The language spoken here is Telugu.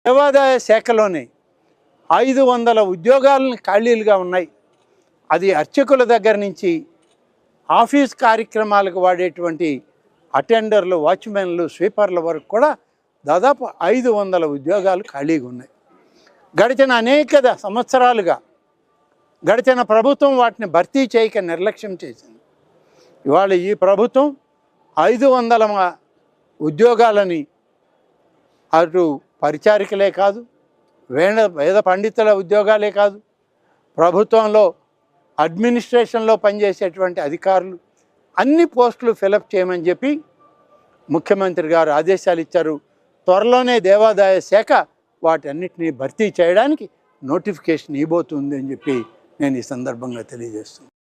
దేవాదాయ శాఖలోనే 500 ఉద్యోగాలను ఖాళీలుగా ఉన్నాయి. అది అర్చకుల దగ్గర నుంచి ఆఫీస్ కార్యక్రమాలకు వాడేటువంటి అటెండర్లు, వాచ్మెన్లు, స్వీపర్ల వరకు కూడా దాదాపు 500 ఉద్యోగాలు ఖాళీగా ఉన్నాయి. గడిచిన అనేక సంవత్సరాలుగా గడిచిన ప్రభుత్వం వాటిని భర్తీ చేయక నిర్లక్ష్యం చేసింది. ఇవాళ ఈ ప్రభుత్వం 500 ఉద్యోగాలని అటు పరిచారికలే కాదు, వేద పండితుల ఉద్యోగాలే కాదు, ప్రభుత్వంలో అడ్మినిస్ట్రేషన్లో పనిచేసేటువంటి అధికారులు అన్ని పోస్టులు ఫిలప్ చేయమని చెప్పి ముఖ్యమంత్రి గారు ఆదేశాలు ఇచ్చారు. త్వరలోనే దేవాదాయ శాఖ వాటన్నిటినీ భర్తీ చేయడానికి నోటిఫికేషన్ ఇవ్వబోతుంది అని చెప్పి నేను ఈ సందర్భంగా తెలియజేస్తున్నాను.